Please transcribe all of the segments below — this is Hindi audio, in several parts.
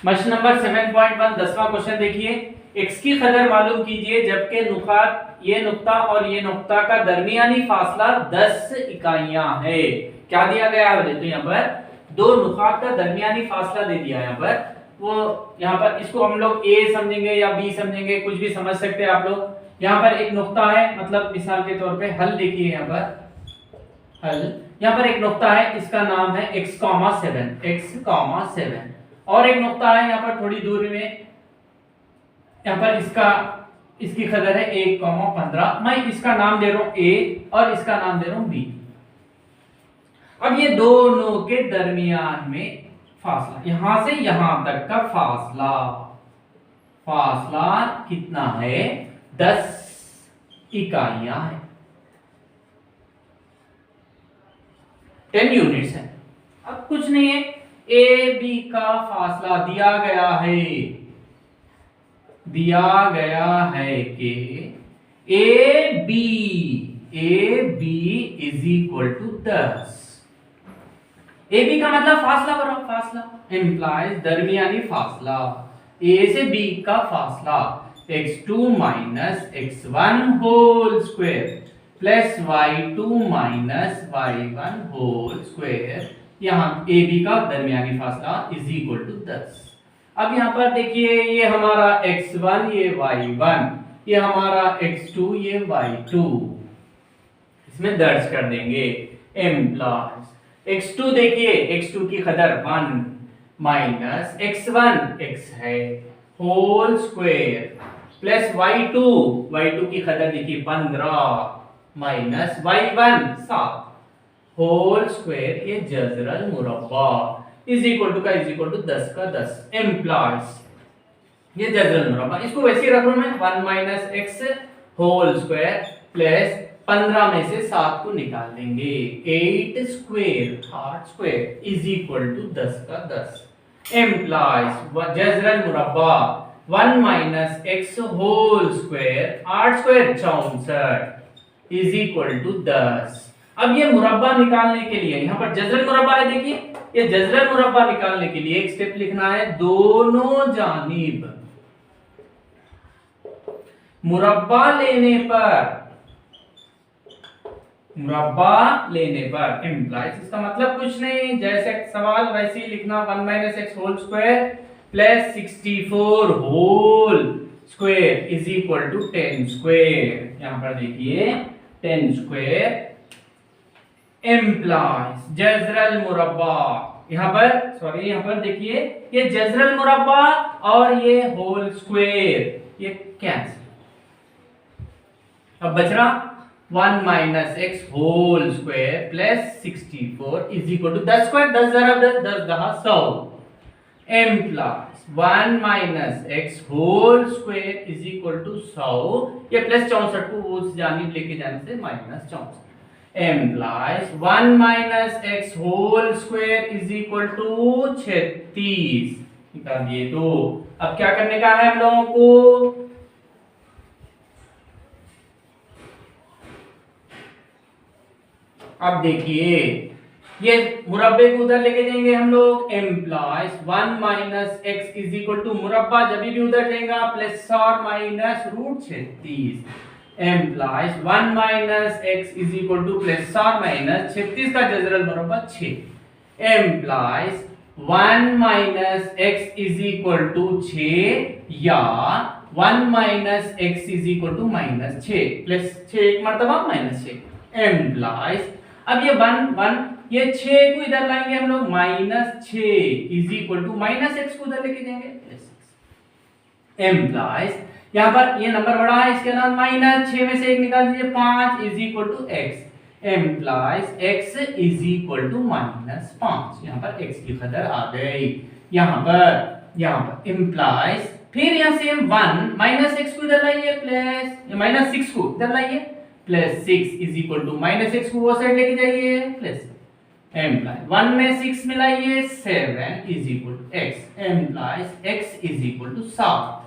क्वेश्चन नंबर 7.1 10वां क्वेश्चन देखिए। x की कदर मालूम कीजिए जबकि नुकात ये नुक्ता और ये नुक्ता का दरमियानी फासला 10 इकाइयां है। क्या दिया गया है? तो यहाँ पर दो नुकात का दरमियानी फासला दे दिया है। यहाँ पर वो यहाँ पर इसको हम लोग a समझेंगे या b समझेंगे, कुछ भी समझ सकते हैं आप लोग। यहाँ पर एक नुक्ता है, मतलब मिसाल के तौर पे हल देखिए। यहाँ पर हल, यहाँ पर एक नुक्ता है, इसका नाम है x,7 और एक नुक्ता है यहाँ पर थोड़ी दूरी में, यहाँ पर इसकी कदर है 1,15। मैं इसका नाम दे रहा हूं a और इसका नाम दे रहा हूं b। अब ये दोनों के दरमियान में फासला, यहां से यहां तक का फासला कितना है? 10 इकाइयां है, 10 यूनिट्स है। अब कुछ नहीं है, ए बी का फासला दिया गया है कि A B is equal to 10। A B का मतलब फासला इंप्लाइज दरमियानी फासला। ए से बी का फासला x2 minus x1 whole square plus y2 minus y1 whole square. यहाँ ए बी का दरमियानी फासला इज इक्वल टू 10। अब यहाँ पर देखिए, ये हमारा x1, ये y1, ये हमारा x2, ये y2, इसमें दर्ज कर देंगे। एम्प्लॉयज x2 देखिए, x2 की कदर 1 माइनस x1 x है होल स्क्वायर प्लस y2 की कदर देखिए 15 माइनस y1 7 होल स्क्वायर, ये जज़रल मुरब्बा इज इक्वल टू 10 का 10। एम्प्लॉयज ये जज़रल मुरब्बा, इसको वैसे ही रख लूं मैं, 1 minus x whole square plus 15 में से 7 को निकाल देंगे, 8 स्क्वायर इज इक्वल टू 10 का 10। एम्प्लॉयज जज़रल मुरब्बा 1 minus x whole square 8 square 64 is equal to 10। अब ये मुरब्बा निकालने के लिए, यहाँ पर जज़रल मुरब्बा है, देखिए ये जज़रल मुरब्बा निकालने के लिए एक स्टेप लिखना है, दोनों जानिब मुरब्बा लेने पर एम्प्लॉयज, इसका मतलब कुछ नहीं, जैसे सवाल वैसे ही लिखना, 1 minus x whole square plus 64 whole square is equal to 10 square. यहां पर देखिए 10 स्क्वायर एम्प्लॉयज जज़रल मुरब्बा, यहाँ पर देखिए ये जज़रल मुरब्बा और ये होल स्क्वायर ये कैंसिल। अब बच रहा 1 minus x whole square plus 64 is equal to 10 square, 10 ज़रब 10, 10 दहा 100 implies 1 minus x whole square is equal to 100, ये प्लस 64 को उस जानिब लेके जाने से minus 64 implies 1 minus x whole square is equal to 36 निकाल दिए। तो अब क्या करने का है हम लोगों को? अब देखिए ये मुरब्बे को उधर लेके जाएंगे हम लोग, implies 1 minus x is equal to मुरब्बा जब भी उधर जाएगा प्लस और minus root 36 implies 1 minus x is equal to plus और माइनस 36 का जज़रल मुरब्बा 6 implies 1 minus x is equal to 6 या 1 minus x is equal to minus 6 plus 6 एक मर्तबा माइनस 6 एम्प्लॉयज। अब ये 1 ये 6 को इधर लाएंगे हम लोग, minus 6 is equal to minus x को उधर लेके जाएंगे प्लस 6 एम्प्लॉयज। यहाँ पर ये नंबर बड़ा है, इसके बाद माइनस 6 में से 1 निकाल दीजिए 5 is equal to x implies x is equal to minus 5। यहाँ पर एक्स की कदर आ गई, यहाँ पर एम्प्लॉयज फिर यहाँ से 1 माइनस एक्स को इधर लाइए प्लस माइनस 6 को इधर लाइए plus 6 is equal to minus x को वो साइड लेके जाइए प्लस एम्प्लॉयज 1 में 6 मिलाइए 7 is equal to x implies x is equal to 7।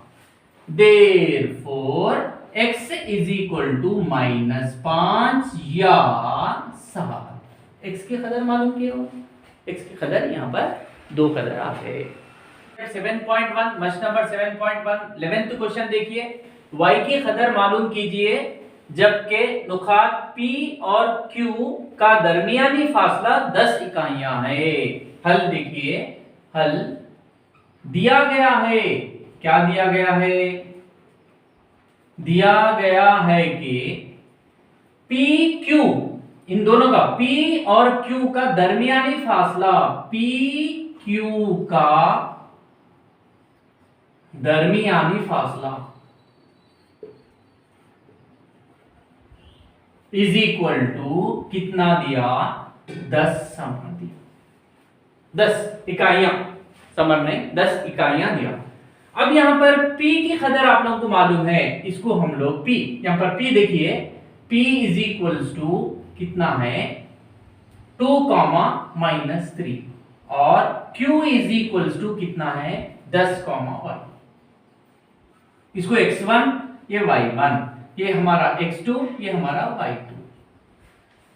Therefore x is equal to -5 या 7। x की कदर मालूम किया हो, x की कदर यहाँ पर 2 कदर आ गए। 7.1 मस्ट नंबर 7.1 11th क्वेश्चन देखिए, y की कदर मालूम कीजिए जबकि नुकात P और Q का दरमियानी फासला 10 इकाइयां है। हल देखिए, हल दिया गया है, क्या दिया गया है? दिया गया है कि पी क्यू, इन दोनों का P और Q का दरमियानी फासला, पी क्यू का दरमियानी फासला इज इक्वल टू कितना दिया? 10 समर दिया, 10 इकाइयां, समर ने 10 इकाइयां दिया। अब यहां पर P की कदर आप लोगों को मालूम है, इसको हम लोग P, यहां पर P देखिए, P इज इक्वल्स टू कितना है? 2 -3 और Q इज इक्वल्स टू कितना है? 10 1। इसको x1 ये y1, ये हमारा x2, ये हमारा y2।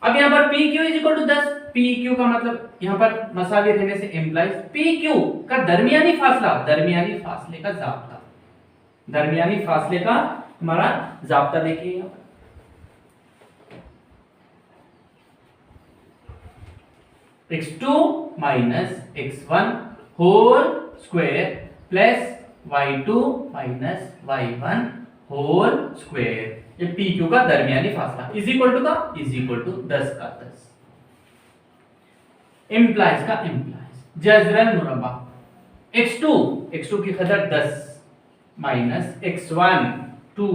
अब यहां पर PQ is equal to 10, PQ का मतलब यहां पर मसाले रहने से एम्प्लाइज PQ का दरमियानी फासला, दरमियानी फासले का जाब्ता, दरमियानी फासले का हमारा जाब्ता देखिए यहां पर x2 - x1 whole square plus y2 - y1 whole square, ये PQ का दरमियानी फासला इज इक्वल टू का इज इक्वल टू 10 का 10। इम्प्लाइज का इम्प्लाइज जजरन मुरब्बा x2 की कदर 10 - x1 2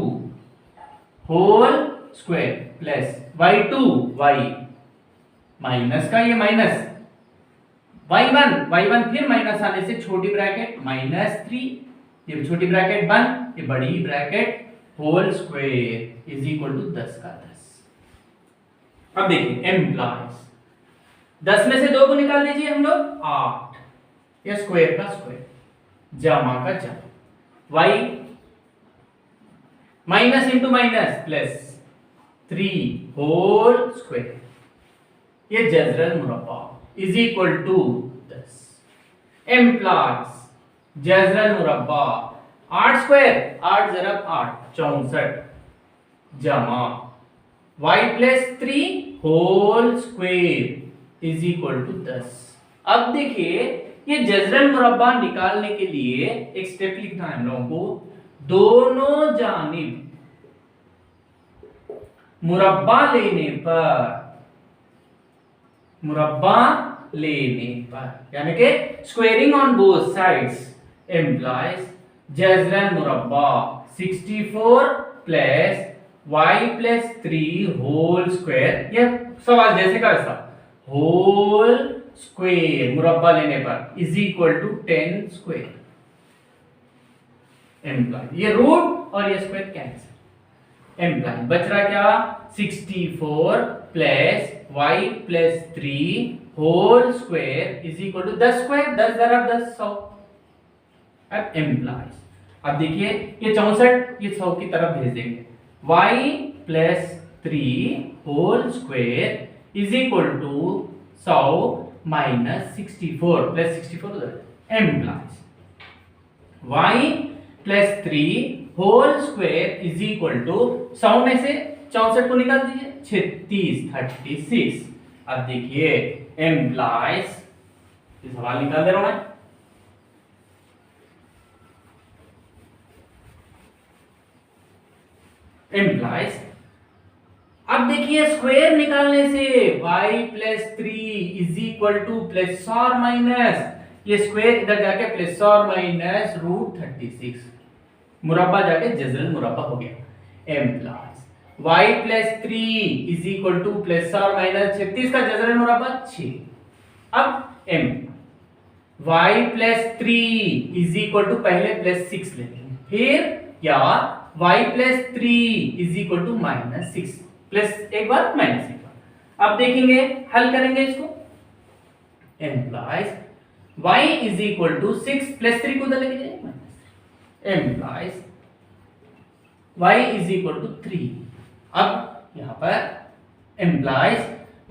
whole square plus y2 y minus का ये माइनस y1 फिर माइनस आने से छोटी ब्रैकेट -3, ये छोटी ब्रैकेट 1, ये बड़ी bracket whole square is equal to 10 का 10। अब देखिए एम्प्लाइज 10 में से 2 को निकाल लीजिए हम लोग, 8, ये स्क्वायर का स्क्वायर जमा का जमा, y minus into minus plus 3 whole square, ये जजरन मुरब्बा इज इक्वल टू 10। एम्प्लाइज जजरन मुरब्बा 8 स्क्वायर, 8 ज़रब 8 64 जमा y plus 3 whole square is equal to 10। अब देखिए ये जजरन मुरब्बा निकालने के लिए एक स्टेप लिखना है हम लोगों को, दोनों जानिब मुरब्बा लेने पर, मुरब्बा लेने पर, यानी कि squaring on both sides implies जजरन मुरब्बा 64 plus y plus 3 whole square, यह सवाल जैसे का वैसा, होल स्क्वायर मुरब्बा लेने पर is equal to 10 square. Implies ये रूट और ये स्क्वायर कैंसिल, एम्प्लाइज बच रहा क्या? 64 plus y plus 3 whole square is equal to 10 square, 10 ज़रब 10 100। अब एम्प्लाइज, अब देखिए ये 64 ये 100 की तरफ भेज देंगे, y plus 3 whole square is equal to 100 minus 64 plus 64 उधर, implies y plus 3 whole square is equal to 100 में से 64 को निकाल दीजिए, 36 अब देखिए एम्प्लाइज, ये सवाल निकाल दे रहा हूं मैं, एम्प्लाइज अब देखिए स्क्वायर निकालने से y plus 3 is equal to plus और माइनस, ये स्क्वायर इधर जाके प्लस और माइनस रूट 36, मुरब्बा जाके जजरन मुरब्बा हो गया। Implies y plus 3 is equal to plus और माइनस 36 का जजरन मुरब्बा 6। अब m y plus 3 is equal to पहले प्लस 6 ले लेंगे, फिर या y plus 3 is equal to minus 6, plus एक बार माइनस एक बार। अब देखेंगे हल करेंगे इसको, implies y is equal to 6 plus 3 को उधर लेके जाइए minus, implies y is equal to 3। अब यहां पर implies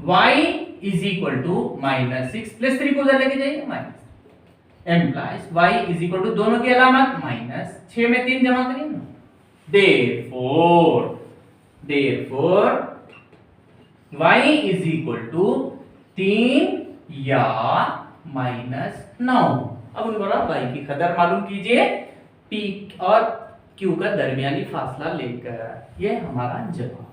y is equal to minus 6 plus 3 को उधर लेके जाइए minus, implies y is equal to दोनों की अलामत माइनस 6 में 3 जमा करिए ना, therefore y is equal to 3 या -9। अब उनको y की कदर मालूम कीजिए p और q का दरमियानी फासला लेकर, ये हमारा जवाब।